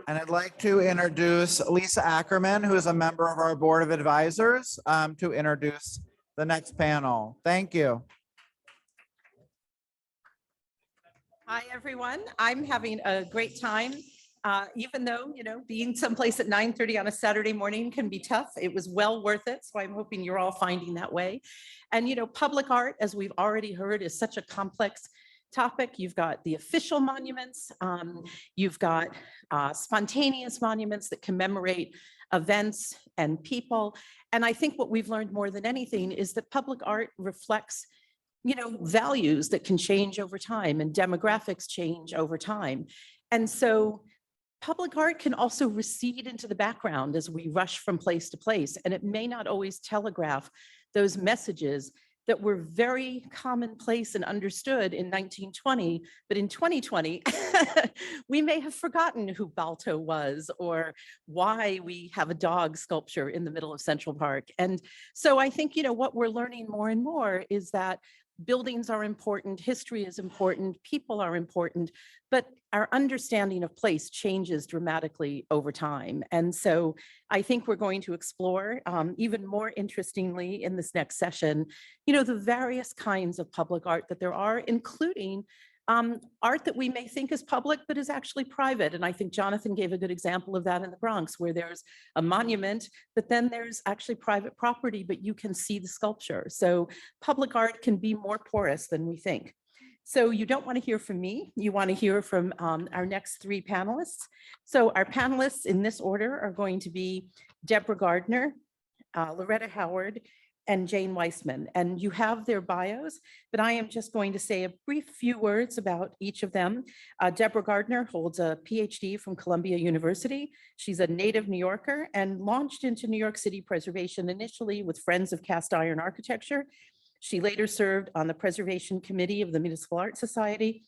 And I'd like to introduce Lisa Ackerman, who is a member of our Board of Advisors, to introduce the next panel. Thank you. Hi, everyone. I'm having a great time. Even though, being someplace at 9:30 on a Saturday morning can be tough, it was well worth it. So I'm hoping you're all finding that way. And, public art, as we've already heard, is such a complex topic. You've got the official monuments. You've got spontaneous monuments that commemorate events and people. And I think what we've learned more than anything is that public art reflects values that can change over time and demographics change over time. And so public art can also recede into the background as we rush from place to place, and it may not always telegraph those messages that were very commonplace and understood in 1920, but in 2020, we may have forgotten who Balto was or why we have a dog sculpture in the middle of Central Park. And so I think, what we're learning more and more is that buildings are important, history is important, people are important, but our understanding of place changes dramatically over time. And so I think we're going to explore, even more interestingly in this next session, the various kinds of public art that there are, including art that we may think is public, but is actually private. And I think Jonathan gave a good example of that in the Bronx, where there's a monument, but then there's actually private property, but you can see the sculpture. So public art can be more porous than we think. So you don't want to hear from me. You want to hear from our next three panelists. So our panelists in this order are going to be Deborah Gardner, Loretta Howard, and Jane Weissman, and you have their bios, but I am just going to say a brief few words about each of them. Deborah Gardner holds a PhD from Columbia University. She's a native New Yorker and launched into New York City preservation initially with Friends of Cast Iron Architecture. She later served on the Preservation Committee of the Municipal Art Society,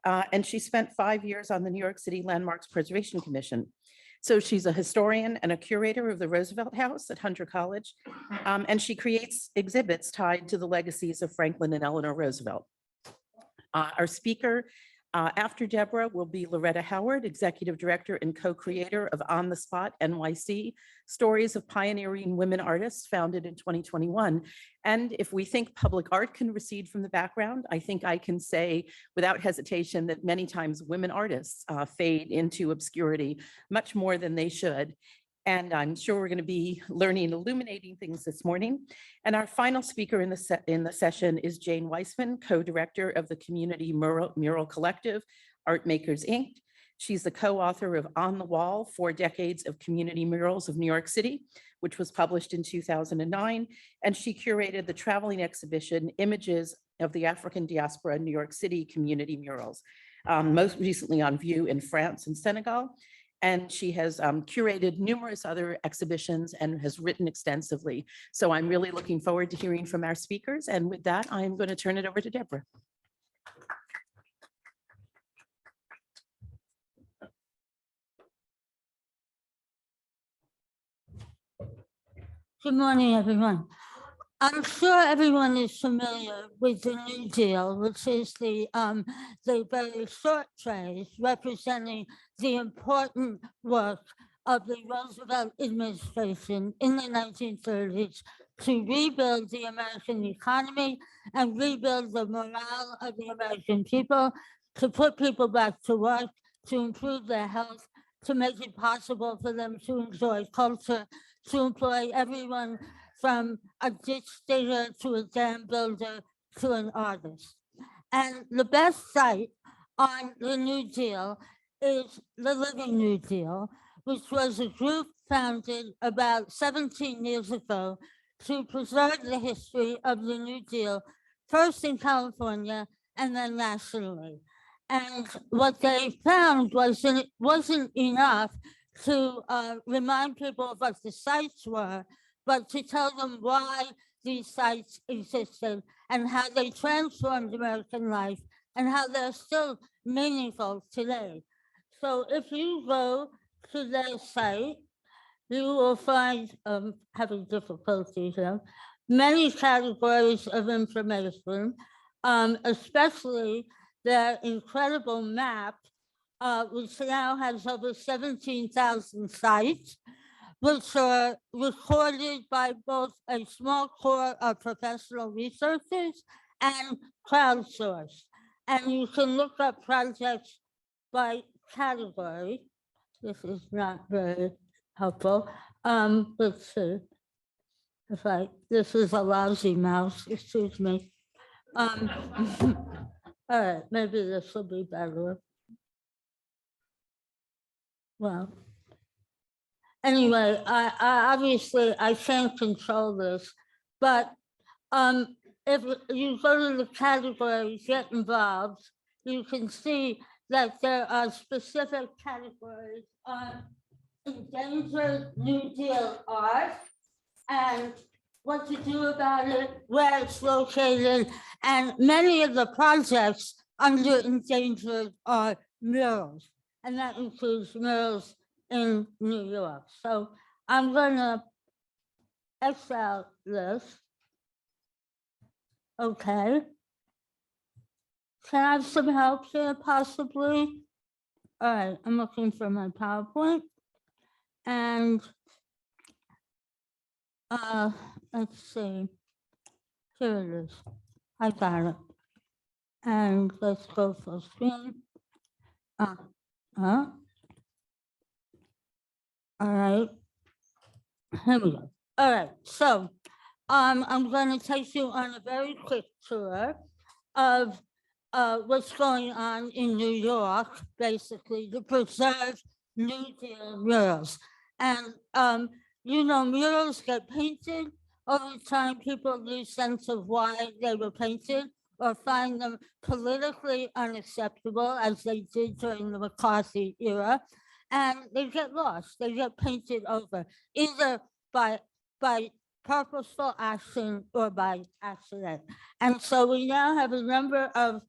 and she spent 5 years on the New York City Landmarks Preservation Commission. So she's a historian and a curator of the Roosevelt House at Hunter College, and she creates exhibits tied to the legacies of Franklin and Eleanor Roosevelt. Our speaker after Deborah will be Loretta Howard, Executive Director and co-creator of On the Spot NYC, Stories of Pioneering Women Artists, founded in 2021. And if we think public art can recede from the background, I think I can say without hesitation that many times women artists fade into obscurity much more than they should. And I'm sure we're going to be learning illuminating things this morning. And our final speaker in the session is Jane Weissman, co-director of the Community Mural Collective, Art Makers, Inc. She's the co-author of On the Wall, 4 Decades of Community Murals of New York City, which was published in 2009. And she curated the traveling exhibition, Images of the African Diaspora in New York City Community Murals, most recently on view in France and Senegal. And she has curated numerous other exhibitions and has written extensively. So I'm really looking forward to hearing from our speakers. And with that, I'm going to turn it over to Deborah. Good morning, everyone. I'm sure everyone is familiar with the New Deal, which is the very short phrase representing the important work of the Roosevelt administration in the 1930s to rebuild the American economy and rebuild the morale of the American people, to put people back to work, to improve their health, to make it possible for them to enjoy culture, to employ everyone from a ditch digger to a dam builder to an artist. And the best site on the New Deal is the Living New Deal, which was a group founded about 17 years ago to preserve the history of the New Deal, first in California and then nationally. And what they found was that it wasn't enough to remind people of what the sites were, but to tell them why these sites existed and how they transformed American life and how they're still meaningful today. So if you go to their site, you will find, having difficulty here, many categories of information, especially their incredible map which now has over 17,000 sites, which are recorded by both a small core of professional researchers and crowdsourced. And you can look up projects by category. This is not very helpful. Let's see. This is a lousy mouse, excuse me. All right, maybe this will be better. Well, anyway, I obviously I can't control this, but if you go to the categories, get involved, you can see that there are specific categories on endangered New Deal art and what to do about it, where it's located, and many of the projects under endangered are murals, and that includes murals in New York. So I'm going to X out this. Okay. Can I have some help here, possibly? All right, I'm looking for my PowerPoint. And let's see. Here it is. I got it. And let's go full screen. All right. Here we go. All right. So I'm going to take you on a very quick tour of what's going on in New York, basically, to preserve New Deal murals. And, you know, murals get painted. Over time, people lose sense of why they were painted or find them politically unacceptable, as they did during the McCarthy era. And they get lost. They get painted over, either by purposeful action or by accident. And so we now have a number of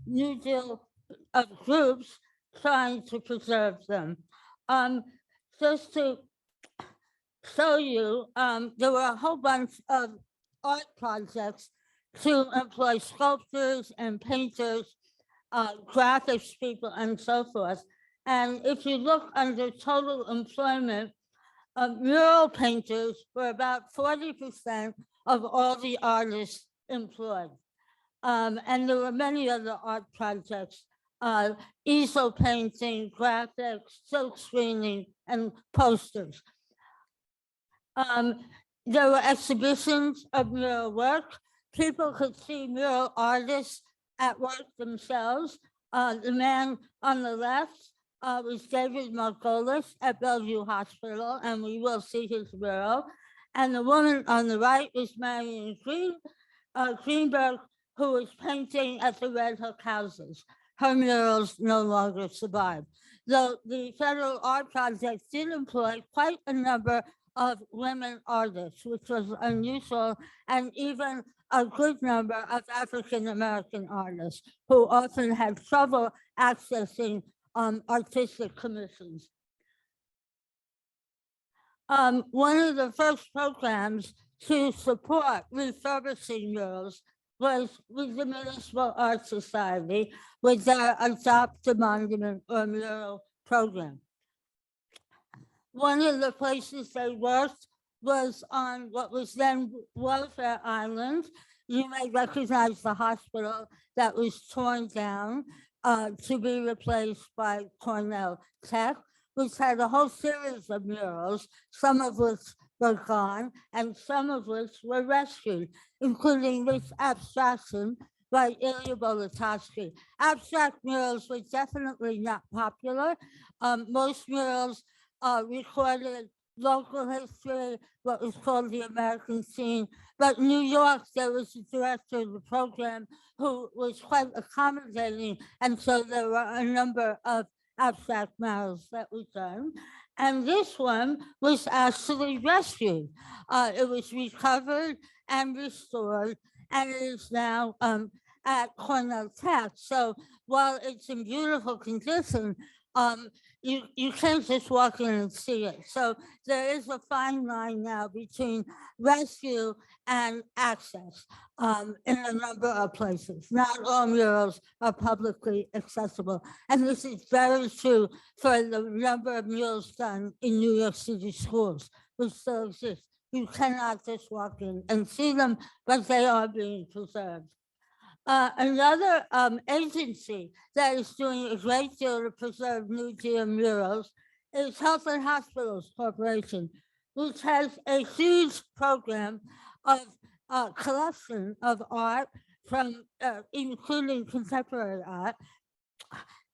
New Deal of groups trying to preserve them. Just to show you, there were a whole bunch of art projects to employ sculptors and painters, graphics people, and so forth. And if you look under total employment, mural painters were about 40% of all the artists employed. And there were many other art projects, easel painting, graphics, silk screening, and posters. There were exhibitions of mural work. People could see mural artists at work themselves. The man on the left was David Margolis at Bellevue Hospital, and we will see his mural. And the woman on the right was Marion Greenberg, who was painting at the Red Hook houses. Her murals no longer survive. Though the Federal Art Project did employ quite a number of women artists, which was unusual, and even a good number of African-American artists who often had trouble accessing artistic commissions. One of the first programs to support refurbishing murals was with the Municipal Art Society with their Adopt a Monument or Mural program. One of the places they worked was on what was then Welfare Island. You may recognize the hospital that was torn down to be replaced by Cornell Tech, which had a whole series of murals, some of which were gone and some of which were rescued, including this abstraction by Ilya Bolotowski. Abstract murals were definitely not popular. Most murals recorded local history, what was called the American scene. But in New York, there was a director of the program who was quite accommodating. And so there were a number of abstract murals that were done. And this one was actually rescued. It was recovered and restored, and it is now at Cornell Tech. So while it's in beautiful condition, you can't just walk in and see it. So there is a fine line now between rescue and access in a number of places. Not all murals are publicly accessible. And this is very true for the number of murals done in New York City schools, which still exist. You cannot just walk in and see them, but they are being preserved. Another agency that is doing a great deal to preserve New Deal murals is Health and Hospitals Corporation, which has a huge program of collection of art from including contemporary art,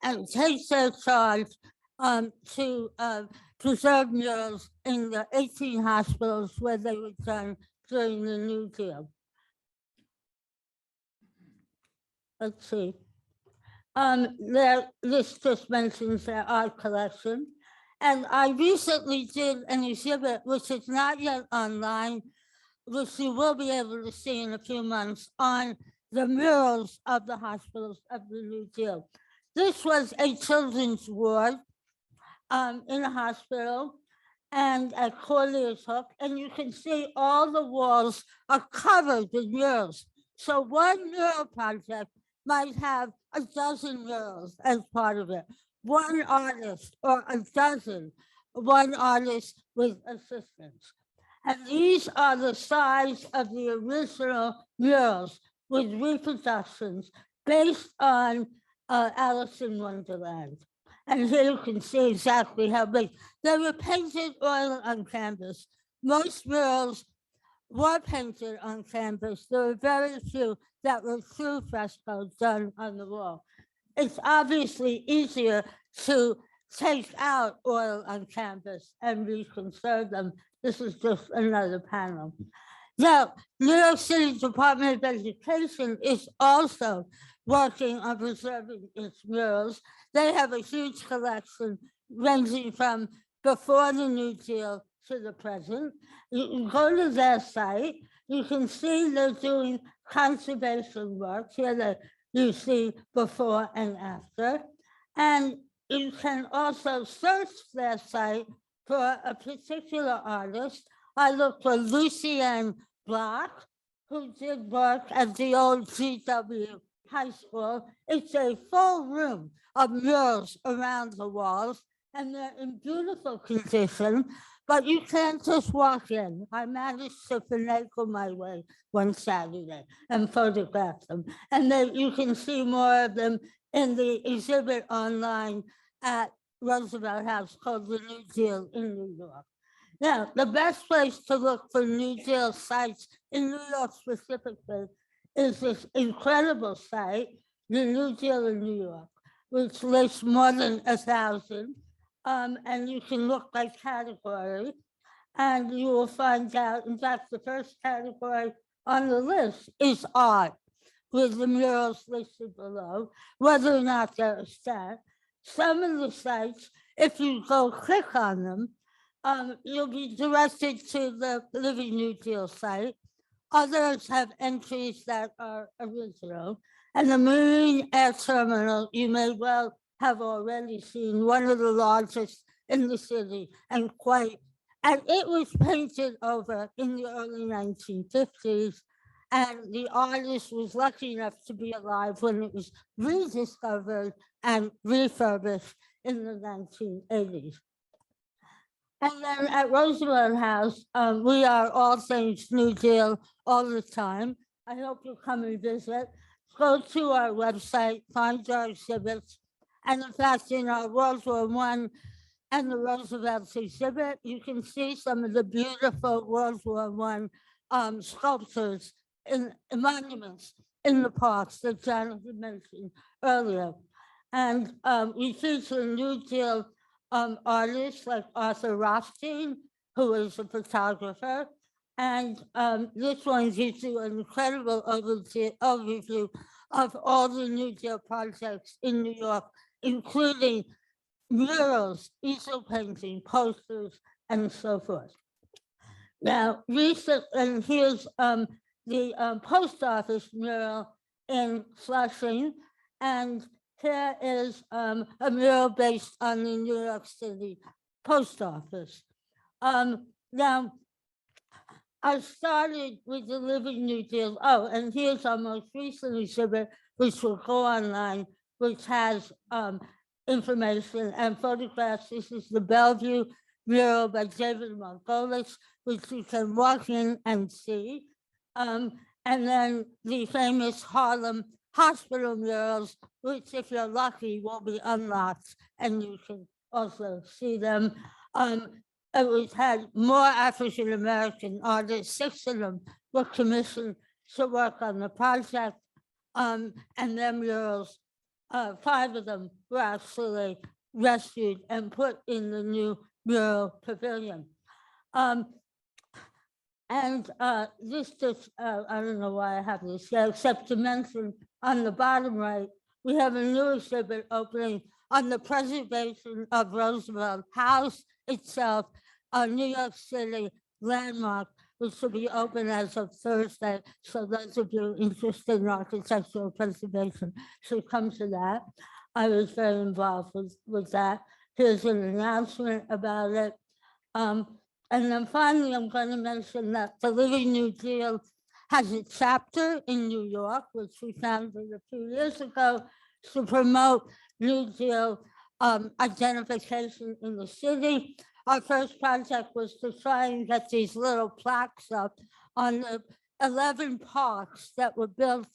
and takes their charge to preserve murals in the 18 hospitals where they were done during the New Deal. Let's see. This just mentions their art collection. And I recently did an exhibit, which is not yet online, which you will be able to see in a few months, on the murals of the hospitals of the New Deal. This was a children's ward in a hospital and at Corlier's Hook, and you can see all the walls are covered with murals. So one mural project might have a dozen murals as part of it. One artist or a dozen, one artist with assistants. And these are the size of the original murals with reproductions based on Alice in Wonderland. And here you can see exactly how big. They were painted oil on canvas. Most murals were painted on canvas. There were very few that were true frescoes done on the wall. It's obviously easier to take out oil on canvas and reconserve them. This is just another panel. Now, New York City Department of Education is also working on preserving its murals. They have a huge collection ranging from before the New Deal to the present. You can go to their site. You can see they're doing conservation work. Here you see before and after. And you can also search their site for a particular artist. I looked for Lucienne Block, who did work at the old GW High School. It's a full room of murals around the walls, and they're in beautiful condition, but you can't just walk in. I managed to finagle my way one Saturday and photograph them. And then you can see more of them in the exhibit online at Roosevelt House called The New Deal in New York. Now, the best place to look for New Deal sites in New York specifically is this incredible site, The New Deal in New York, which lists more than 1,000. And you can look by category, and you will find out, in fact, the first category on the list is art, with the murals listed below, whether or not they're a stat. Some of the sites, if you go click on them, you'll be directed to the Living New Deal site. Others have entries that are original. And the Marine Air Terminal, you may well have already seen, one of the largest in the city, and it was painted over in the early 1950s. And the artist was lucky enough to be alive when it was rediscovered and refurbished in the 1980s. And then at Roosevelt House, we are all things New Deal all the time. I hope you'll come and visit. Go to our website, find our exhibits. And in fact, in our World War I and the Roosevelt exhibit, you can see some of the beautiful World War I sculptures in monuments in the parks that Jonathan mentioned earlier. And we feature New Deal artists like Arthur Rothstein, who is a photographer. And this one gives you an incredible overview of all the New Deal projects in New York, including murals, easel painting, posters, and so forth. Now, and here's the post office mural in Flushing, and Here is a mural based on the New York City post office. Now, I started with the Living New Deal. Oh, and here's our most recent exhibit, which will go online, which has information and photographs. This is the Bellevue mural by David Margolis, which you can walk in and see. And then the famous Harlem hospital murals, which, if you're lucky, will be unlocked, and you can also see them. It had more African American artists. 6 of them were commissioned to work on the project, and their murals, 5 of them were actually rescued and put in the new mural pavilion. This just, I don't know why I have this here, except to mention on the bottom right, we have a new exhibit opening on the preservation of Roosevelt House itself, a New York City landmark, which will be open as of Thursday. So those of you interested in architectural preservation should come to that. I was very involved with that. Here's an announcement about it. And then finally, I'm going to mention that the Living New Deal has a chapter in New York, which we founded a few years ago to promote New Deal identification in the city. Our first project was to try and get these little plaques up on the 11 parks that were built,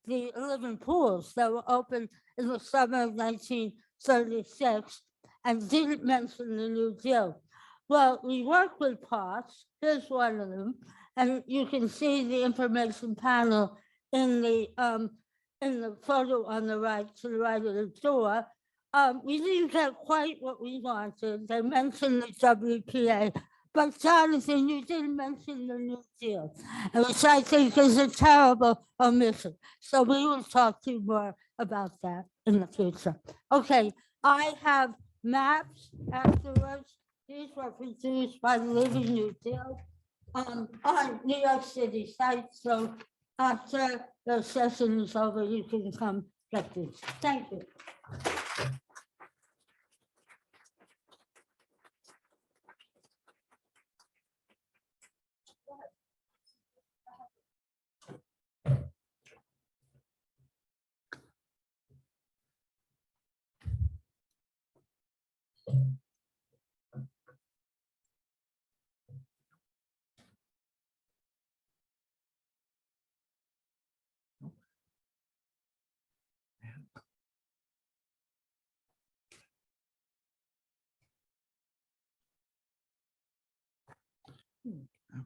the 11 pools that were opened in the summer of 1936 and didn't mention the New Deal. Well, we work with parks. Here's one of them, and you can see the information panel in the photo on the right, to the right of the door. We didn't get quite what we wanted. They mentioned the WPA, but Jonathan, you didn't mention the New Deal, which I think is a terrible omission. So we will talk to you more about that in the future. Okay, I have maps afterwards. These were produced by the Living New Deal on New York City site. So after the session is over, you can come get these. Thank you.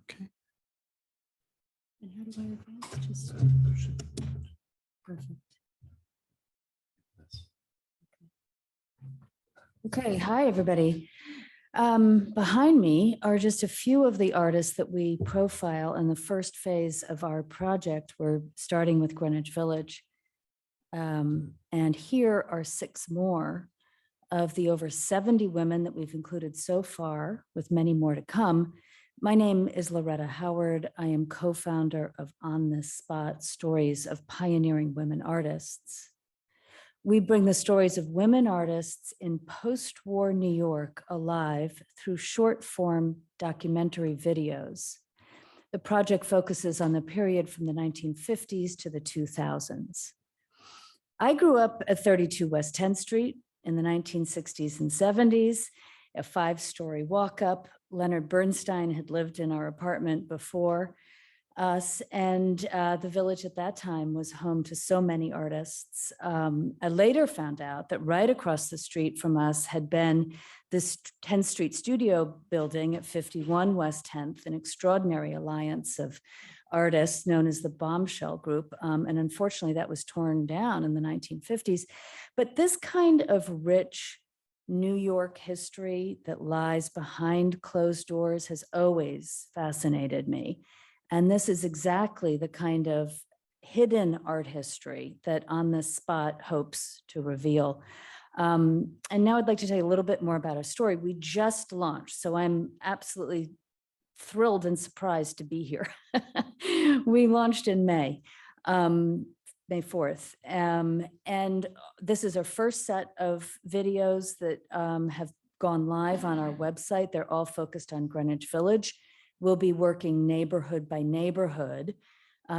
Okay. And how do I advance? Just perfect. Okay, hi, everybody. Behind me are just a few of the artists that we profile in the first phase of our project. We're starting with Greenwich Village. And here are 6 more of the over 70 women that we've included so far, with many more to come. My name is Loretta Howard. I am co-founder of On This Spot, Stories of Pioneering Women Artists. We bring the stories of women artists in post-war New York alive through short-form documentary videos. The project focuses on the period from the 1950s to the 2000s. I grew up at 32 West 10th Street in the 1960s and 70s, a 5-story walk-up. Leonard Bernstein had lived in our apartment before us, and the village at that time was home to so many artists. I later found out that right across the street from us had been this 10th Street studio building at 51 West 10th, an extraordinary alliance of artists known as the Bombshell Group. And unfortunately, that was torn down in the 1950s. But this kind of rich New York history that lies behind closed doors has always fascinated me. And this is exactly the kind of hidden art history that On This Spot hopes to reveal. And now I'd like to tell you a little bit more about our story. We just launched, so I'm absolutely thrilled and surprised to be here. We launched in May. May 4th. And this is our first set of videos that have gone live on our website. They're all focused on Greenwich Village. We'll be working neighborhood by neighborhood,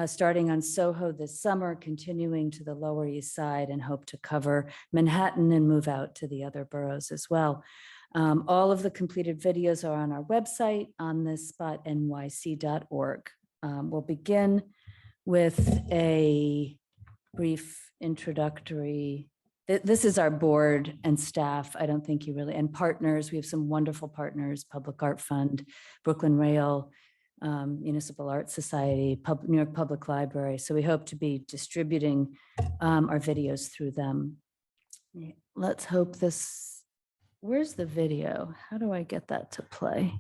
starting on Soho this summer, continuing to the Lower East Side, and hope to cover Manhattan and move out to the other boroughs as well. All of the completed videos are on our website, onthisspotnyc.org. We'll begin with a brief introductory. This is our board and staff. I don't think you really, and partners. We have some wonderful partners: Public Art Fund, Brooklyn Rail, Municipal Art Society, New York Public Library. So we hope to be distributing our videos through them. Let's hope this, where's the video? How do I get that to play?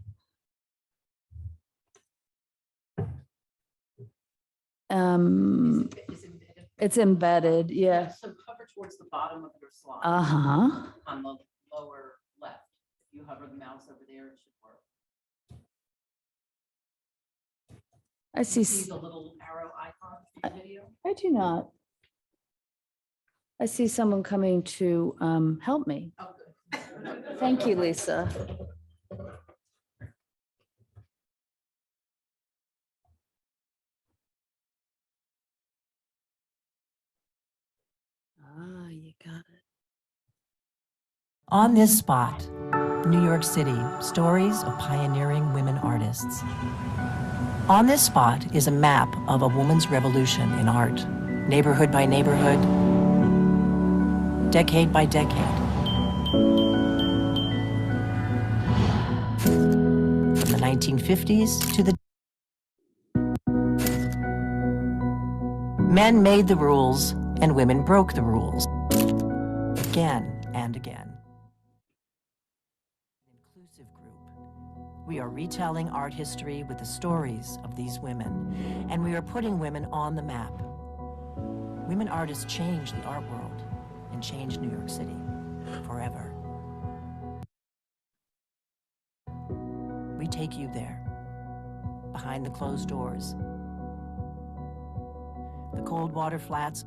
It's embedded, yeah. So hover towards the bottom of your slide. Uh-huh. On the lower left. If you hover the mouse over there, it should work. I see. See the little arrow icon for the video? I do not. I see someone coming to help me. Oh, good. Thank you, Lisa. Ah, you got it. On This Spot, New York City, stories of pioneering women artists. On This Spot is a map of a woman's revolution in art, neighborhood by neighborhood, decade by decade. From the 1950s to the men made the rules and women broke the rules again and again. Inclusive group. We are retelling art history with the stories of these women, and we are putting women on the map. Women artists changed the art world and changed New York City forever. We take you there, behind the closed doors, the cold water flats,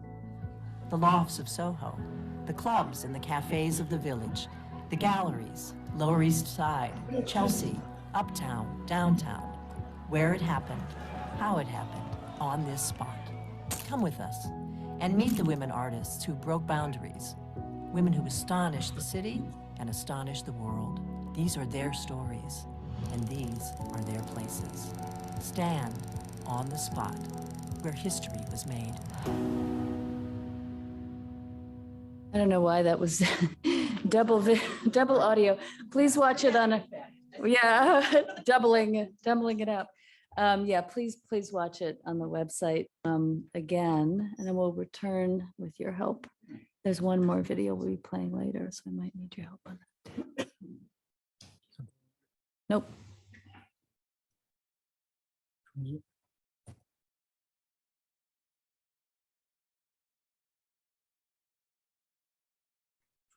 the lofts of Soho, the clubs and the cafes of the village, the galleries, Lower East Side, Chelsea, Uptown, Downtown, where it happened, how it happened, on this spot. Come with us and meet the women artists who broke boundaries, women who astonished the city and astonished the world. These are their stories, and these are their places. Stand on the spot where history was made. I don't know why that was double audio. Please watch it on a, yeah, doubling it up. Yeah, please watch it on the website again, and then we'll return with your help. There's one more video we'll be playing later, so I might need your help on that. Nope.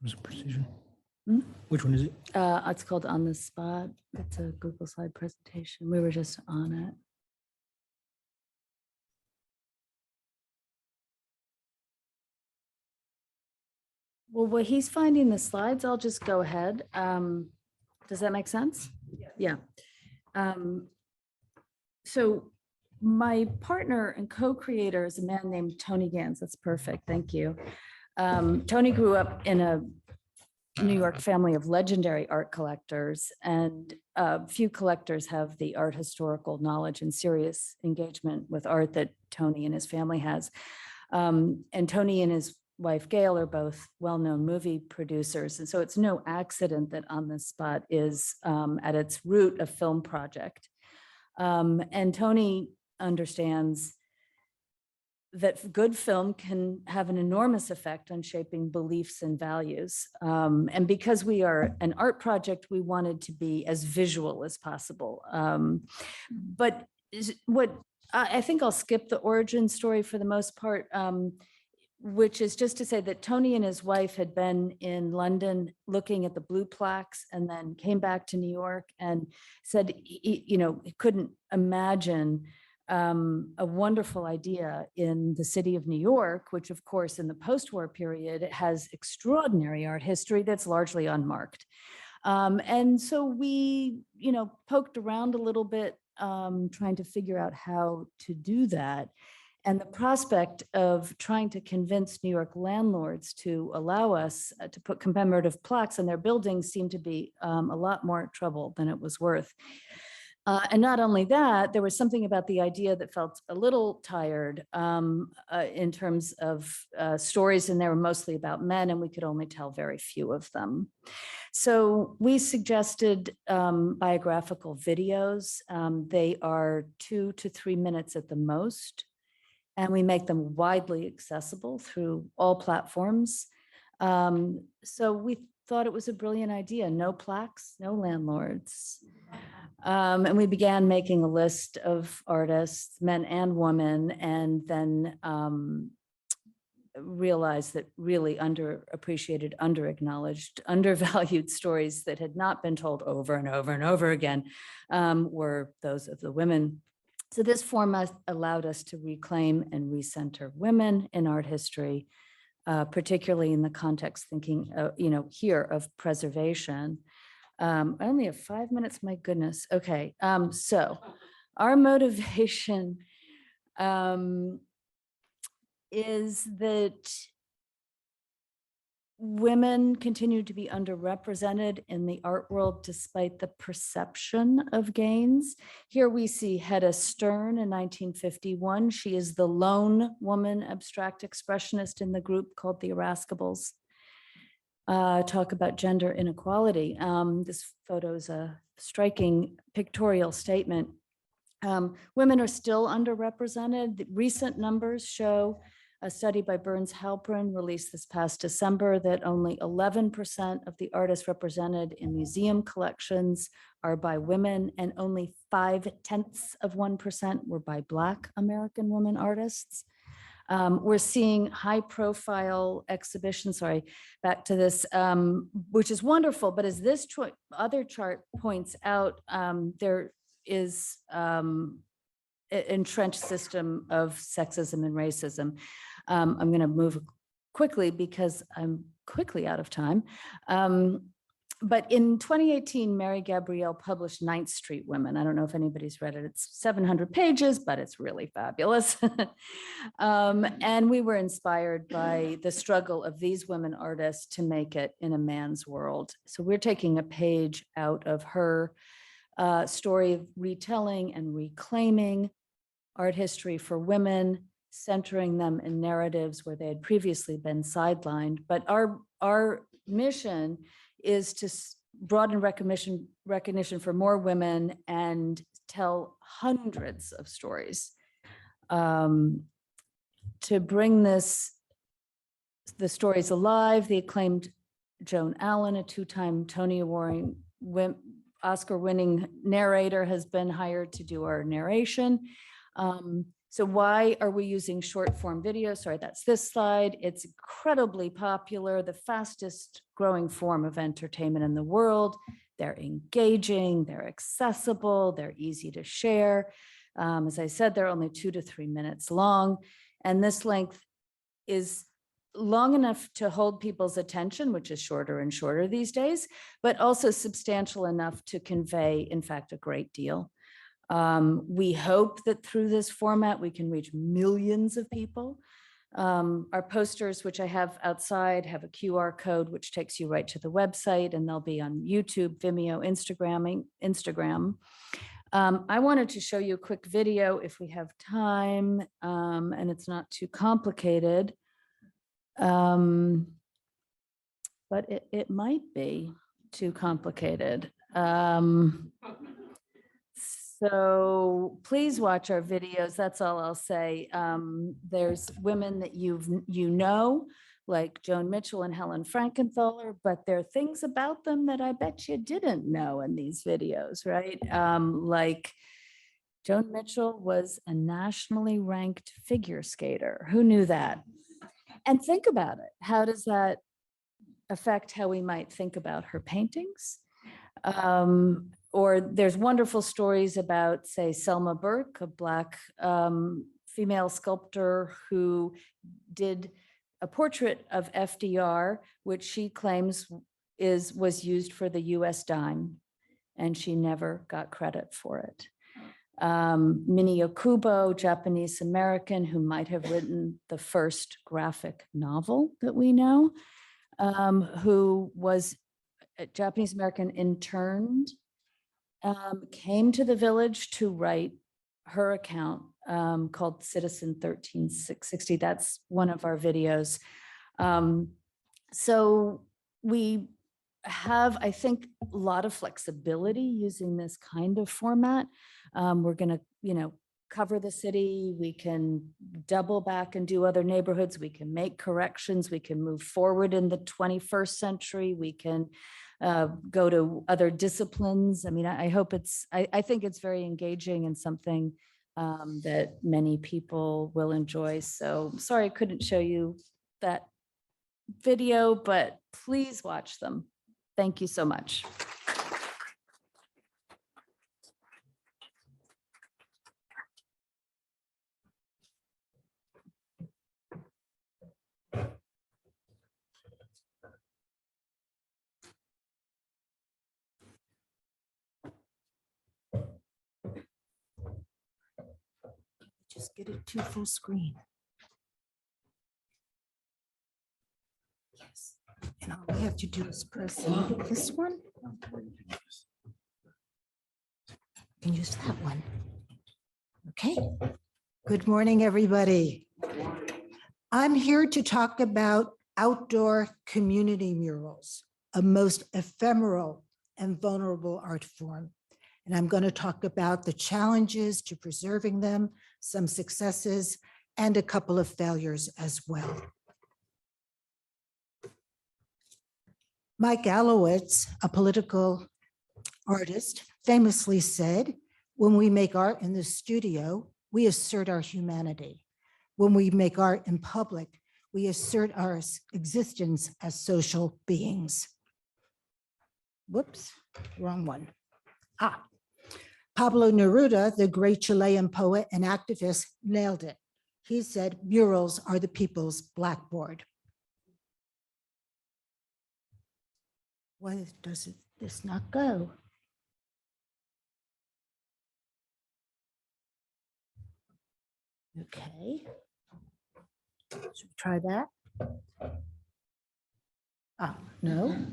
Was it precision? Hmm? Which one is it? It's called On the Spot. It's a Google slide presentation. We were just on it. Well, while he's finding the slides, I'll just go ahead. Does that make sense? Yeah. So my partner and co-creator is a man named Tony Gans. That's perfect. Thank you. Tony grew up in a New York family of legendary art collectors, and few collectors have the art historical knowledge and serious engagement with art that Tony and his family has. And Tony and his wife Gail are both well-known movie producers, and so it's no accident that On This Spot is at its root a film project. And Tony understands that good film can have an enormous effect on shaping beliefs and values. And because we are an art project, we wanted to be as visual as possible. But what I think I'll skip the origin story for the most part, which is just to say that Tony and his wife had been in London looking at the blue plaques and then came back to New York and said, he couldn't imagine a wonderful idea in the city of New York, which of course in the post-war period has extraordinary art history that's largely unmarked. And so we, poked around a little bit, trying to figure out how to do that. And the prospect of trying to convince New York landlords to allow us to put commemorative plaques in their buildings seemed to be a lot more trouble than it was worth. And not only that, there was something about the idea that felt a little tired in terms of stories, and they were mostly about men, and we could only tell very few of them. So we suggested biographical videos. They are 2 to 3 minutes at the most, and we make them widely accessible through all platforms. So we thought it was a brilliant idea. No plaques, no landlords. And we began making a list of artists, men and women, and then realized that really underappreciated, underacknowledged, undervalued stories that had not been told over and over and over again were those of the women. So this format allowed us to reclaim and recenter women in art history, particularly in the context thinking, here of preservation. I only have 5 minutes, my goodness. Okay, so our motivation is that women continue to be underrepresented in the art world despite the perception of gains. Here we see Hedda Stern in 1951. She is the lone woman abstract expressionist in the group called the Irascibles. Talk about gender inequality. This photo is a striking pictorial statement. Women are still underrepresented. The recent numbers show a study by Burns Halpern released this past December that only 11% of the artists represented in museum collections are by women, and only 0.5% were by Black American women artists. We're seeing high profile exhibitions, back to this, which is wonderful, but as this other chart points out, there is an entrenched system of sexism and racism. I'm going to move quickly because I'm quickly out of time. But in 2018, Mary Gabrielle published 9th Street Women. I don't know if anybody's read it. It's 700 pages, but it's really fabulous. And we were inspired by the struggle of these women artists to make it in a man's world. So we're taking a page out of her story of retelling and reclaiming art history for women, centering them in narratives where they had previously been sidelined. But our mission is to broaden recognition for more women and tell hundreds of stories. To bring the stories alive, the acclaimed Joan Allen, a 2-time Tony Award Oscar-winning narrator, has been hired to do our narration. So why are we using short form video? Sorry, that's this slide. It's incredibly popular, the fastest growing form of entertainment in the world. They're engaging, they're accessible, they're easy to share. As I said, they're only 2 to 3 minutes long. And this length is long enough to hold people's attention, which is shorter and shorter these days, but also substantial enough to convey, in fact, a great deal. We hope that through this format, we can reach millions of people. Our posters, which I have outside, have a QR code, which takes you right to the website, and they'll be on YouTube, Vimeo, Instagram. I wanted to show you a quick video if we have time, and it's not too complicated. But it might be too complicated. So please watch our videos. That's all I'll say. There's women that you know, like Joan Mitchell and Helen Frankenthaler, but there are things about them that I bet you didn't know in these videos, right? Like Joan Mitchell was a nationally ranked figure skater. Who knew that? And think about it. How does that affect how we might think about her paintings? or there's wonderful stories about, say, Selma Burke, a Black female sculptor who did a portrait of FDR, which she claims was used for the US dime, and she never got credit for it. Minnie Okubo, Japanese American, who might have written the first graphic novel that we know, who was a Japanese American interned, came to the village to write her account called Citizen 13660. That's one of our videos. So we have, I think, a lot of flexibility using this kind of format. We're going to, cover the city. We can double back and do other neighborhoods. We can make corrections. We can move forward in the 21st century. We can go to other disciplines. I mean, I hope I think it's very engaging and something that many people will enjoy. So sorry I couldn't show you that video, but please watch them. Thank you so much. Just get it to full screen. Yes, and all we have to do is press this one. You can use that one. Okay. Good morning, everybody. I'm here to talk about outdoor community murals, a most ephemeral and vulnerable art form. And I'm going to talk about the challenges to preserving them, some successes, and a couple of failures as well. Mike Alowitz, a political artist, famously said, "When we make art in the studio, we assert our humanity. When we make art in public, we assert our existence as social beings." Whoops, wrong one. Pablo Neruda, the great Chilean poet and activist, nailed it. He said, "Murals are the people's blackboard." Why does this not go? Okay. Should we try that? No.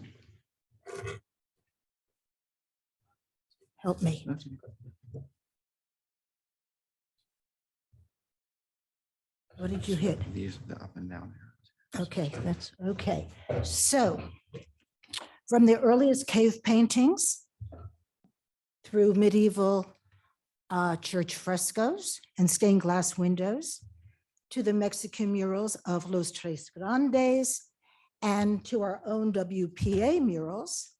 Help me. What did you hit? These, the up and down. Okay, that's okay. So from the earliest cave paintings through medieval church frescoes and stained glass windows to the Mexican murals of Los Tres Grandes and to our own WPA murals,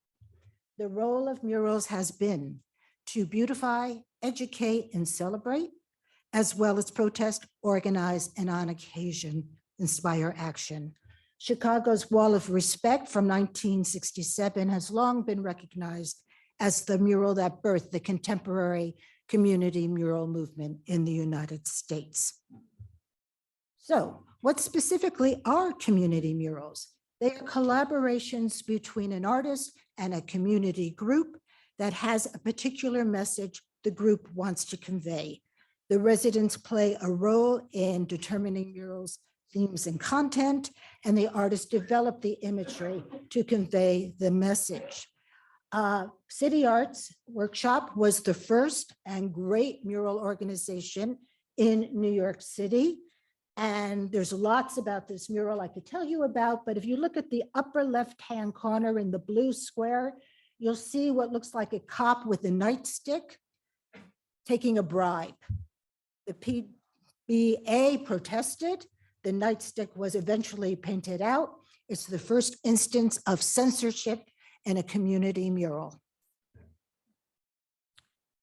the role of murals has been to beautify, educate, and celebrate, as well as protest, organize, and on occasion, inspire action. Chicago's Wall of Respect from 1967 has long been recognized as the mural that birthed the contemporary community mural movement in the United States. So, what specifically are community murals? They are collaborations between an artist and a community group that has a particular message the group wants to convey. The residents play a role in determining murals, themes, and content, and the artists develop the imagery to convey the message. City Arts Workshop was the first and great mural organization in New York City. And there's lots about this mural I could tell you about, but if you look at the upper left-hand corner in the blue square, you'll see what looks like a cop with a nightstick taking a bribe. The PBA protested. The nightstick was eventually painted out. It's the first instance of censorship in a community mural.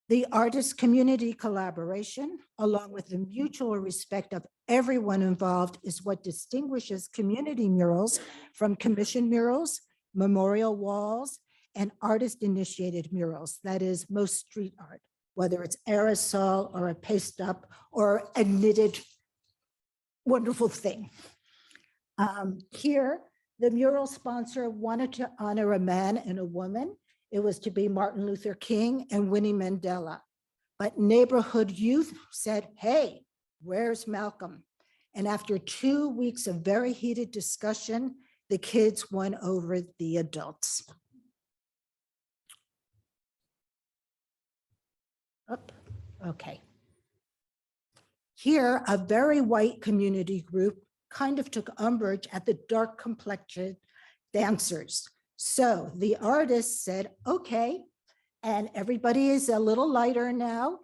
The artist community collaboration, along with the mutual respect of everyone involved, is what distinguishes community murals from commission murals, memorial walls, and artist-initiated murals, that is, most street art, whether it's aerosol or a paste up or a knitted wonderful thing. Here, the mural sponsor wanted to honor a man and a woman. It was to be Martin Luther King and Winnie Mandela. But neighborhood youth said, hey, where's Malcolm? And after 2 weeks of very heated discussion, the kids won over the adults. Okay. Here, a very white community group kind of took umbrage at the dark complexioned dancers. So the artist said, okay, and everybody is a little lighter now,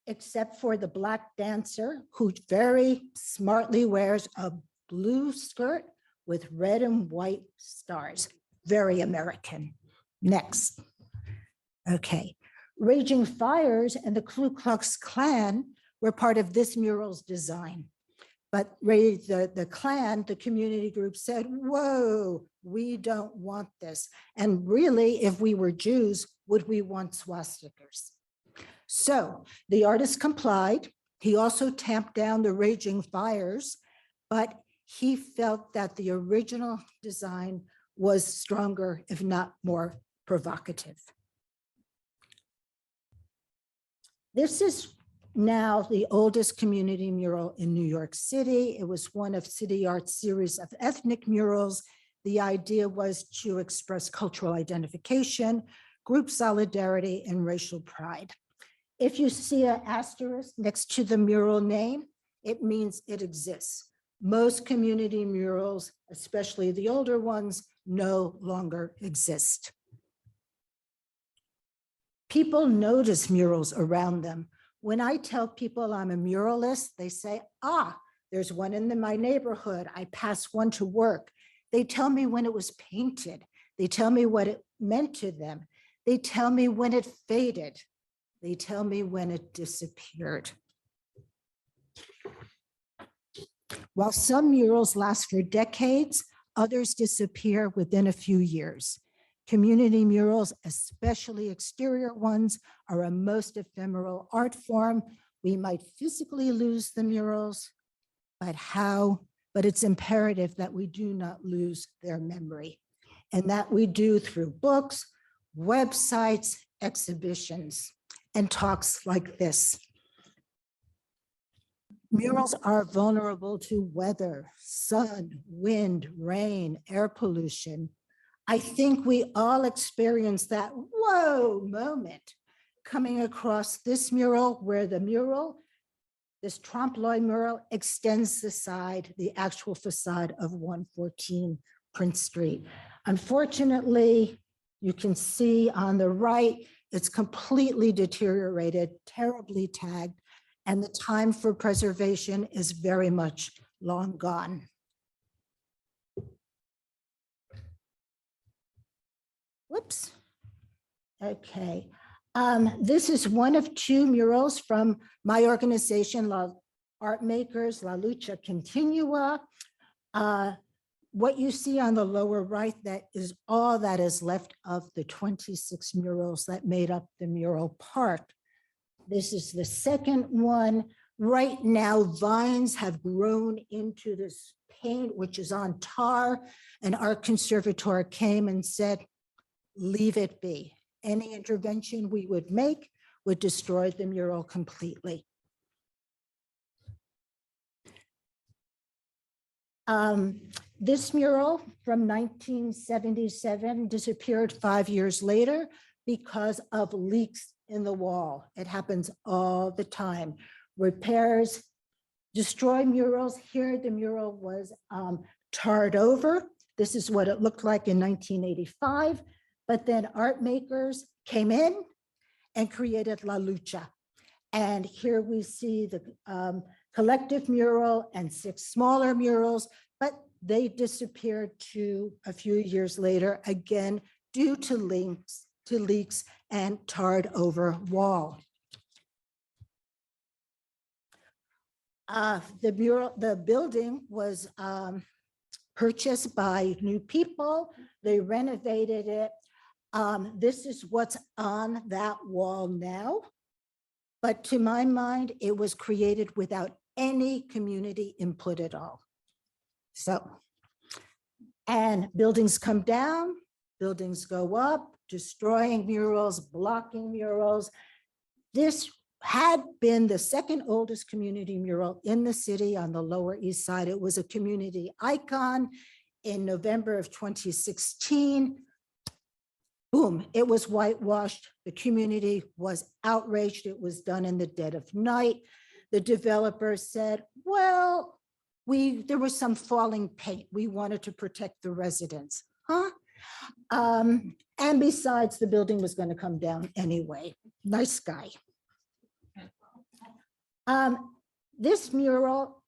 except for the Black dancer who very smartly wears a blue skirt with red and white stars. Very American. Next. Okay. Raging Fires and the Ku Klux Klan were part of this mural's design. But the Klan, the community group said, whoa, we don't want this. And really, if we were Jews, would we want swastikas? So the artist complied. He also tamped down the Raging Fires, but he felt that the original design was stronger, if not more provocative. This is now the oldest community mural in New York City. It was one of City Art's series of ethnic murals. The idea was to express cultural identification, group solidarity, and racial pride. If you see an asterisk next to the mural name, it means it exists. Most community murals, especially the older ones, no longer exist. People notice murals around them. When I tell people I'm a muralist, they say, ah, there's one in my neighborhood. I pass one to work. They tell me when it was painted. They tell me what it meant to them. They tell me when it faded. They tell me when it disappeared. While some murals last for decades, others disappear within a few years. Community murals, especially exterior ones, are a most ephemeral art form. We might physically lose the murals, but how? But it's imperative that we do not lose their memory, and that we do through books, websites, exhibitions, and talks like this. Murals are vulnerable to weather, sun, wind, rain, air pollution. I think we all experience that whoa moment coming across this mural where the mural, this trompe-l'oeil mural, extends the actual facade of 114 Prince Street. Unfortunately, you can see on the right, it's completely deteriorated, terribly tagged, and the time for preservation is very much long gone. Whoops. Okay. This is one of two murals from my organization, Art Makers, La Lucha Continua. What you see on the lower right, that is all that is left of the 26 murals that made up the mural park. This is the second one. Right now, vines have grown into this paint, which is on tar. An art conservator came and said, leave it be. Any intervention we would make would destroy the mural completely. This mural from 1977 disappeared 5 years later because of leaks in the wall. It happens all the time. Repairs destroy murals. Here, the mural was tarred over. This is what it looked like in 1985. But then Art Makers came in and created La Lucha. And here we see the collective mural and 6 smaller murals, but they disappeared to a few years later, again, due to leaks and tarred over wall. The building was purchased by new people. They renovated it. This is what's on that wall now. But to my mind, it was created without any community input at all. So, and buildings come down, buildings go up, destroying murals, blocking murals. This had been the second oldest community mural in the city on the Lower East Side. It was a community icon. In November of 2016, boom, it was whitewashed. The community was outraged. It was done in the dead of night. The developer said, well, there was some falling paint. We wanted to protect the residents, huh? And besides, the building was going to come down anyway. Nice guy. This mural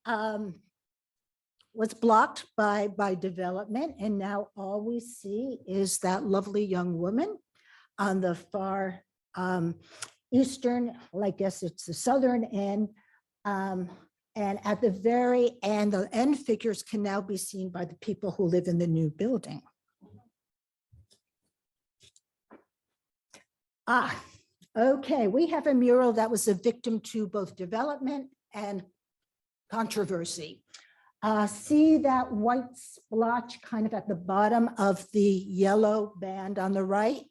was blocked by development, and now all we see is that lovely young woman on the far eastern, well, I guess it's the southern end. And at the very end, the end figures can now be seen by the people who live in the new building. Okay, we have a mural that was a victim to both development and controversy. See that white splotch kind of at the bottom of the yellow band on the right?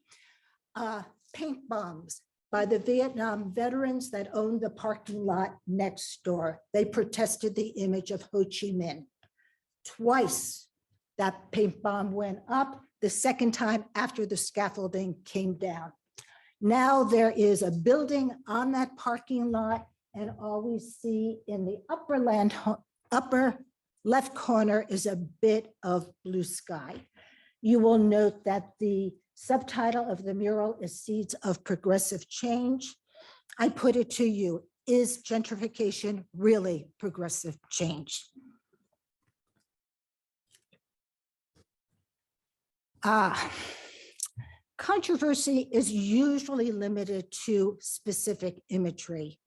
Paint bombs by the Vietnam veterans that owned the parking lot next door. They protested the image of Ho Chi Minh. Twice that paint bomb went up, the second time after the scaffolding came down. Now there is a building on that parking lot, and all we see in the upper left corner is a bit of blue sky. You will note that the subtitle of the mural is Seeds of Progressive Change. I put it to you, is gentrification really progressive change? Controversy is usually limited to specific imagery,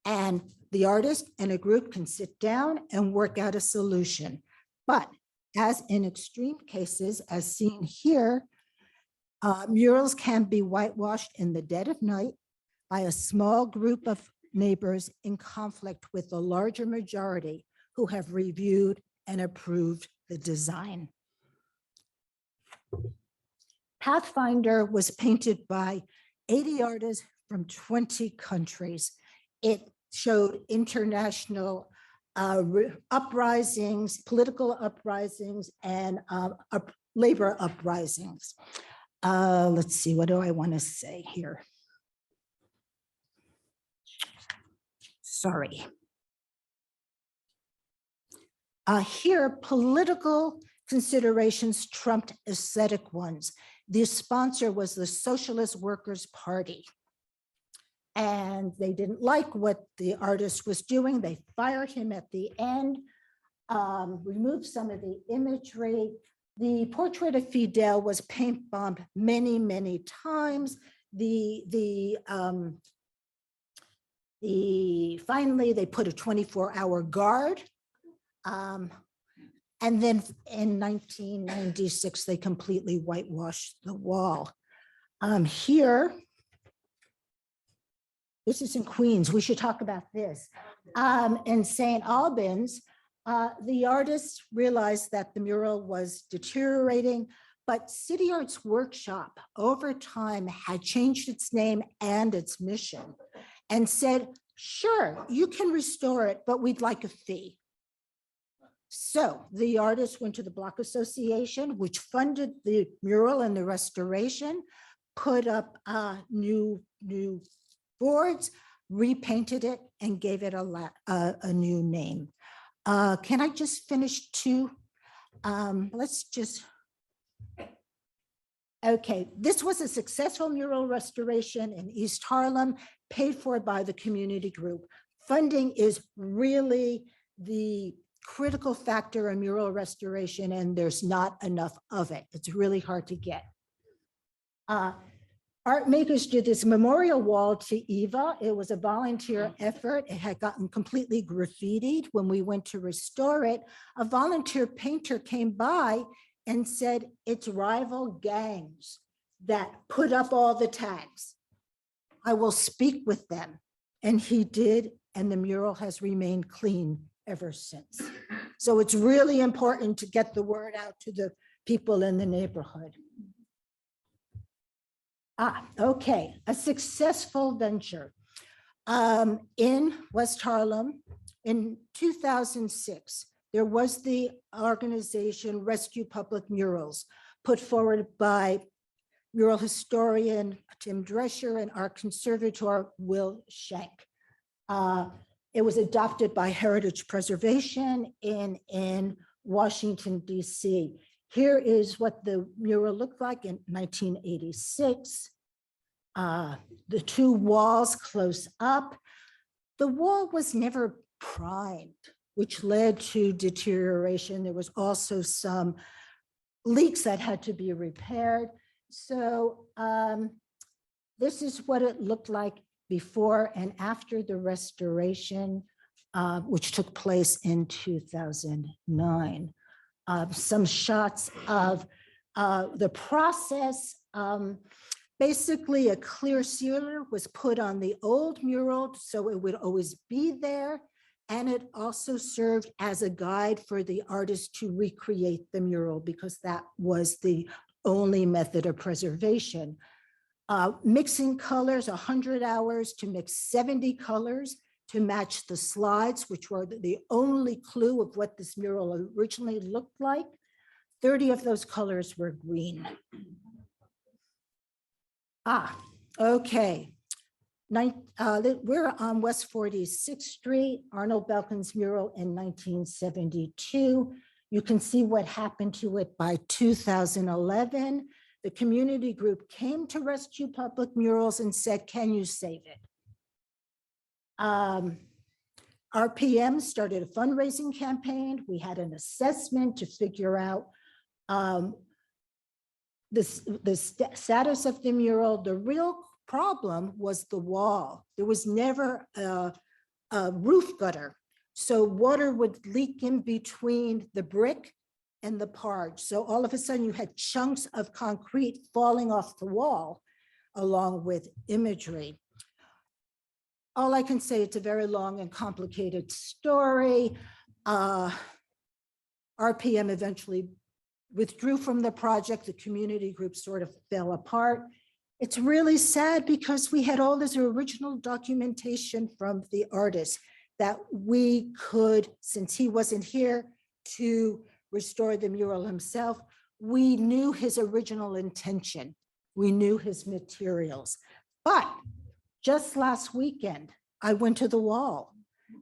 and the artist and a group can sit down and work out a solution. But as in extreme cases, as seen here, murals can be whitewashed in the dead of night by a small group of neighbors in conflict with the larger majority who have reviewed and approved the design. Pathfinder was painted by 80 artists from 20 countries. It showed international uprisings, political uprisings, and labor uprisings. Let's see, what do I want to say here? Sorry. Here, political considerations trumped aesthetic ones. The sponsor was the Socialist Workers' Party, and they didn't like what the artist was doing. They fired him at the end, removed some of the imagery. The portrait of Fidel was paint bombed many, many times. Finally, they put a 24-hour guard. And then in 1996, they completely whitewashed the wall. Here, this is in Queens. We should talk about this. In St. Albans, the artists realized that the mural was deteriorating, but City Arts Workshop over time had changed its name and its mission and said, sure, you can restore it, but we'd like a fee. So the artists went to the Block Association, which funded the mural and the restoration, put up new boards, repainted it, and gave it a new name. Can I just finish two? Okay, this was a successful mural restoration in East Harlem, paid for by the community group. Funding is really the critical factor in mural restoration, and there's not enough of it. It's really hard to get. Art makers did this memorial wall to Eva. It was a volunteer effort. It had gotten completely graffitied. When we went to restore it, a volunteer painter came by and said, it's rival gangs. that put up all the tags. I will speak with them. And he did, and the mural has remained clean ever since. So it's really important to get the word out to the people in the neighborhood. Okay, a successful venture. In West Harlem in 2006, there was the organization Rescue Public Murals, put forward by mural historian Tim Drescher and art conservator Will Schenk. It was adopted by Heritage Preservation in Washington, D.C. Here is what the mural looked like in 1986. The two walls close up. The wall was never primed, which led to deterioration. There was also some leaks that had to be repaired. So this is what it looked like before and after the restoration, which took place in 2009. Some shots of the process. Basically, a clear sealer was put on the old mural so it would always be there. And it also served as a guide for the artist to recreate the mural because that was the only method of preservation. Mixing colors, 100 hours to mix 70 colors to match the slides, which were the only clue of what this mural originally looked like. 30 of those colors were green. Okay. We're on West 46th Street, Arnold Belkin's mural in 1972. You can see what happened to it by 2011. The community group came to Rescue Public Murals and said, can you save it? RPM started a fundraising campaign. We had an assessment to figure out the status of the mural. The real problem was the wall. There was never a roof gutter. So water would leak in between the brick and the parge. So all of a sudden you had chunks of concrete falling off the wall along with imagery. All I can say, it's a very long and complicated story. RPM eventually withdrew from the project. The community group sort of fell apart. It's really sad because we had all this original documentation from the artist that we could, since he wasn't here to restore the mural himself, we knew his original intention. We knew his materials. But just last weekend, I went to the wall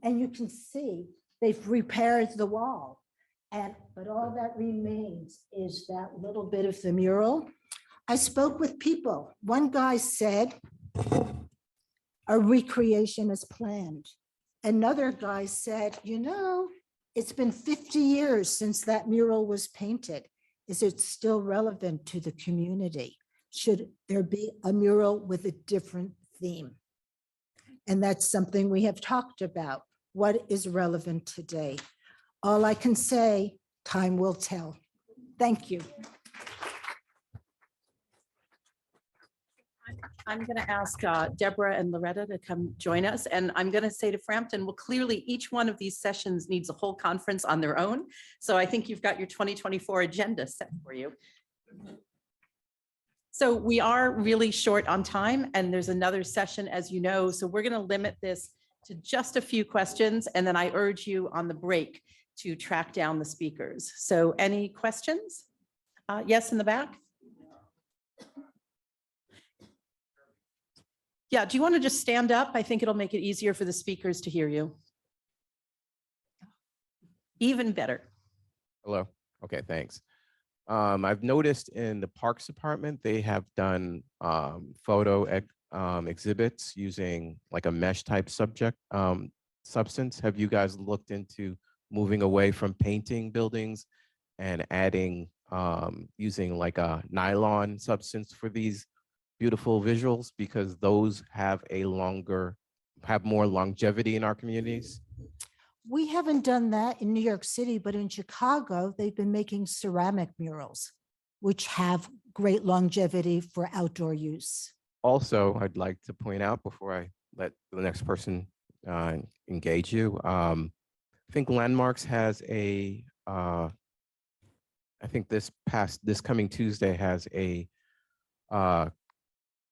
and you can see they've repaired the wall. But all that remains is that little bit of the mural. I spoke with people. One guy said, a recreation is planned. Another guy said, you know, it's been 50 years since that mural was painted. Is it still relevant to the community? Should there be a mural with a different theme? And that's something we have talked about. What is relevant today? All I can say, time will tell. Thank you. I'm going to ask Deborah and Loretta to come join us. And I'm going to say to Frampton, well, clearly each one of these sessions needs a whole conference on their own. So I think you've got your 2024 agenda set for you. So we are really short on time and there's another session, as you know, so we're going to limit this to just a few questions. And then I urge you on the break to track down the speakers. So any questions? Yes, in the back. Yeah, do you want to just stand up? I think it'll make it easier for the speakers to hear you. Even better. Hello. Okay, thanks. I've noticed in the Parks Department, they have done photo exhibits using like a mesh type substance. Have you guys looked into moving away from painting buildings and adding using like a nylon substance for these beautiful visuals, because those have more longevity in our communities? We haven't done that in New York City, but in Chicago, they've been making ceramic murals, which have great longevity for outdoor use. Also, I'd like to point out before I let the next person engage you, I think Landmarks has I think this coming Tuesday has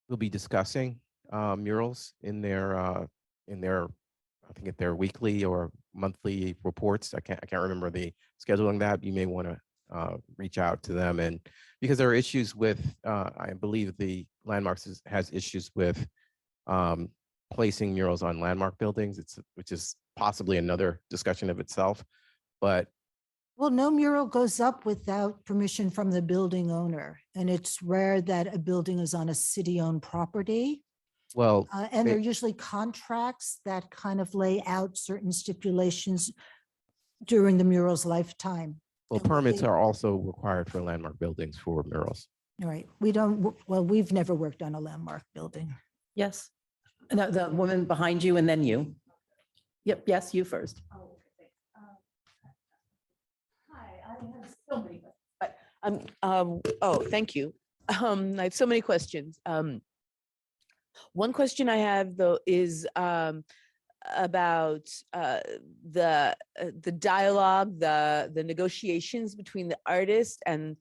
we'll be discussing murals in their, I think at their weekly or monthly reports. I can't remember the scheduling that. You may want to reach out to them, and because there are issues with, I believe the Landmarks has issues with placing murals on landmark buildings, which is possibly another discussion of itself. But Well, no mural goes up without permission from the building owner, and it's rare that a building is on a city-owned property. well, And they- they're usually contracts that kind of lay out certain stipulations during the mural's lifetime. well, and permits they- are also required for landmark buildings for murals. All right, we don't, well, we've never worked on a landmark building. Yes. No, the woman behind you and then you. Yep, yes, you first. Hi, I have so many, thank you. I have so many questions. One question I have though is about the dialogue, the negotiations between the artist and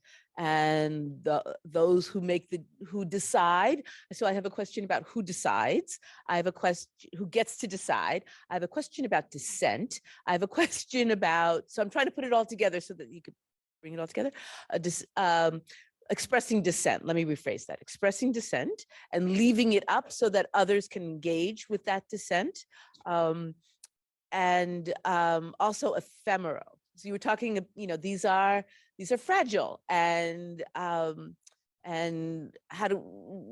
those who decide. So I have a question about who decides. I have a question who gets to decide. I have a question about dissent. I have a question about, so I'm trying to put it all together so that you could bring it all together. Expressing dissent, let me rephrase that, expressing dissent and leaving it up so that others can engage with that dissent. And also ephemeral. So you were talking, these are fragile, and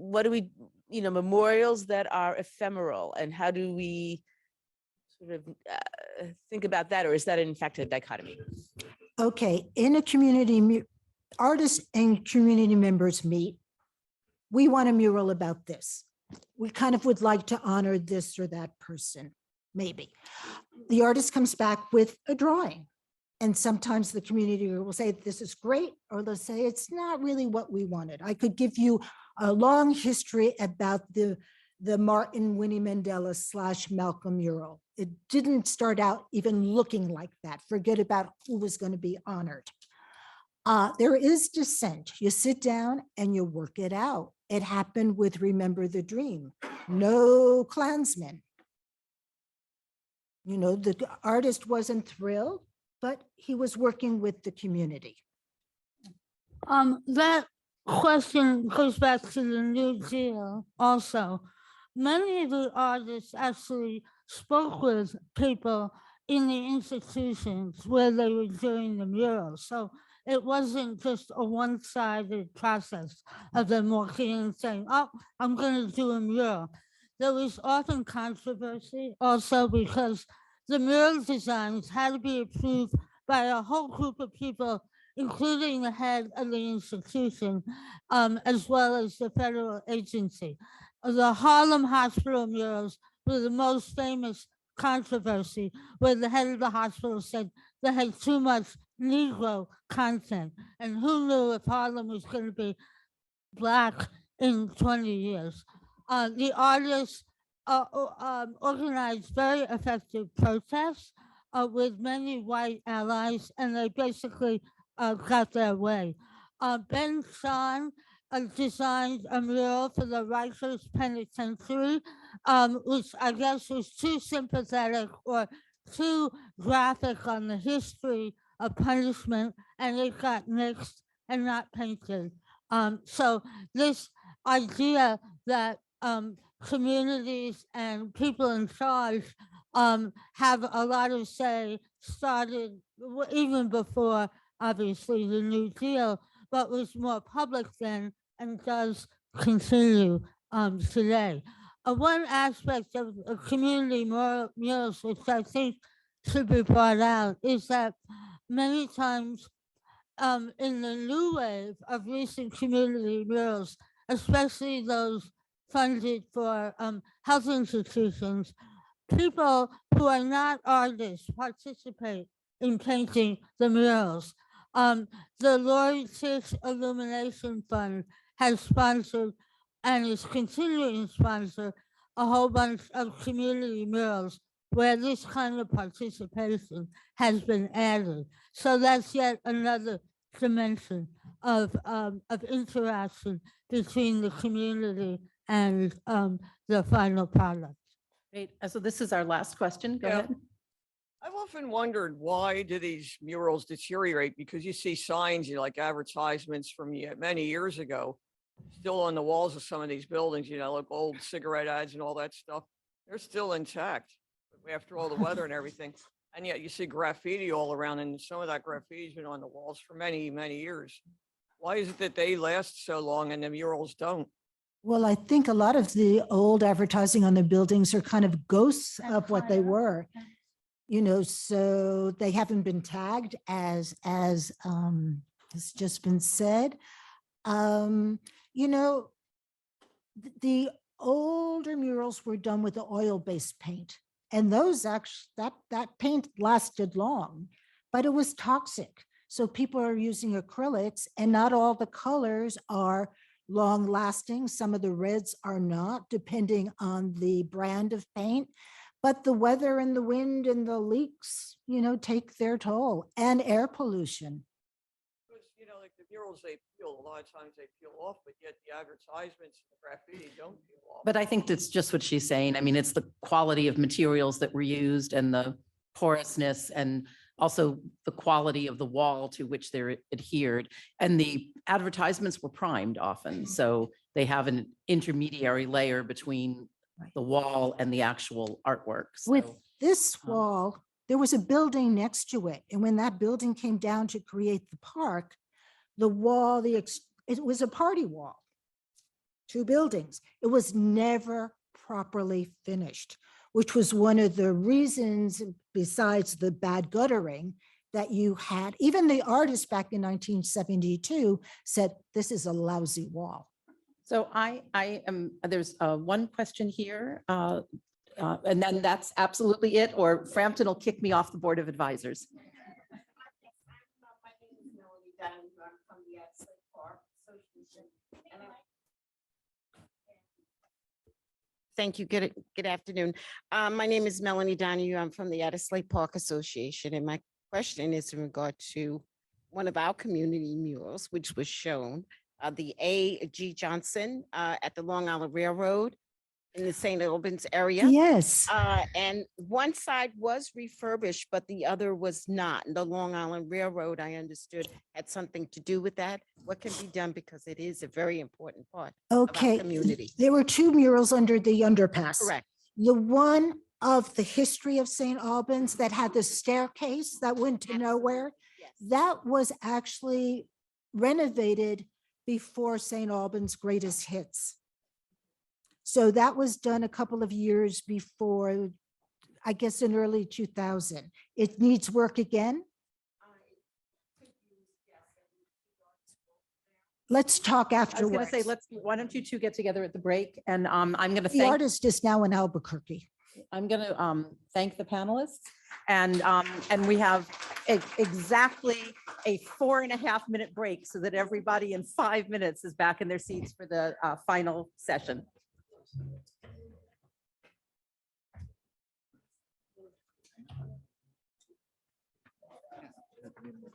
what do we, memorials that are ephemeral, and how do we sort of think about that, or is that in fact a dichotomy? Okay, in a community, artists and community members meet. We want a mural about this. We kind of would like to honor this or that person, maybe. The artist comes back with a drawing. And sometimes the community will say, this is great, or they'll say, it's not really what we wanted. I could give you a long history about the Martin Winnie Mandela / Malcolm mural. It didn't start out even looking like that. Forget about who was going to be honored. There is dissent. You sit down and you work it out. It happened with Remember the Dream. No Klansmen. The artist wasn't thrilled, but he was working with the community. That question goes back to the New Deal also. Many of the artists actually spoke with people in the institutions where they were doing the murals. So it wasn't just a one-sided process of them walking in and saying, oh, I'm going to do a mural. There was often controversy also because the mural designs had to be approved by a whole group of people, including the head of the institution, as well as the federal agency. The Harlem Hospital murals were the most famous controversy, where the head of the hospital said they had too much Negro content, and who knew if Harlem was going to be Black in 20 years. The artists organized very effective protests with many white allies, and they basically got their way. Ben Shahn designed a mural for the Rikers Penitentiary, which I guess was too sympathetic or too graphic on the history of punishment, and it got nixed and not painted. So this idea that communities and people in charge have a lot of say started even before, obviously, the New Deal, but was more public then and does continue today. One aspect of community murals, which I think should be brought out, is that many times in the new wave of recent community murals, especially those funded for health institutions, people who are not artists participate in painting the murals. The Lori Tisch Illumination Fund has sponsored and is continuing to sponsor a whole bunch of community murals where this kind of participation has been added. So that's yet another dimension of interaction between the community and the final product. Great. So this is our last question. Go Yeah. ahead. I've often wondered, why do these murals deteriorate? Because you see signs, like advertisements from many years ago, still on the walls of some of these buildings, like old cigarette ads and all that stuff. They're still intact after all the weather and everything. And yet you see graffiti all around, and some of that graffiti's been on the walls for many, many years. Why is it that they last so long and the murals don't? Well, I think a lot of the old advertising on the buildings are kind of ghosts of what they were. So they haven't been tagged as has just been said. The older murals were done with the oil-based paint, and those actually, that paint lasted long, but it was toxic. So people are using acrylics, and not all the colors are long lasting. Some of the reds are not, depending on the brand of paint. But the weather and the wind and the leaks, take their toll, and air pollution. Because, like the murals, they peel, a lot of times they peel off, but yet the advertisements and the graffiti don't peel off. But I think that's just what she's saying. I mean, it's the quality of materials that were used and the porousness, and also the quality of the wall to which they're adhered. And the advertisements were primed often. So they have an intermediary layer between the wall and the actual artwork. With So, this wall, there was a building next to it. And when that building came down to create the park, the wall, it was a party wall, 2 buildings. It was never properly finished, which was one of the reasons, besides the bad guttering, that you had. Even the artist back in 1972 said, this is a lousy wall. so there's one question here, and then that's absolutely it, or Frampton will kick me off the Board of Advisors. Thank you. Good afternoon. My name is Melanie Donahue. I'm from the Slate Park Association, and my question is in regard to one of our community murals, which was shown, the A.G. Johnson at the Long Island Railroad in the St. Albans area. Yes. And one side was refurbished, but the other was not. And the Long Island Railroad, I understood, had something to do with that. What can be done, because it is a very important part of our Okay. community? There were 2 murals under the underpass. Correct. The one of the history of St. Albans that had the staircase that went to nowhere, Yes. that was actually renovated before St. Albans' greatest hits. So that was done a couple of years before, I guess in early 2000. It needs work again. Let's talk I was afterwards. going to say, why don't you two get together at the break? And I'm going to The thank artist is now in Albuquerque. I'm going to thank the panelists, and we have exactly a 4.5-minute break so that everybody in 5 minutes is back in their seats for the final session.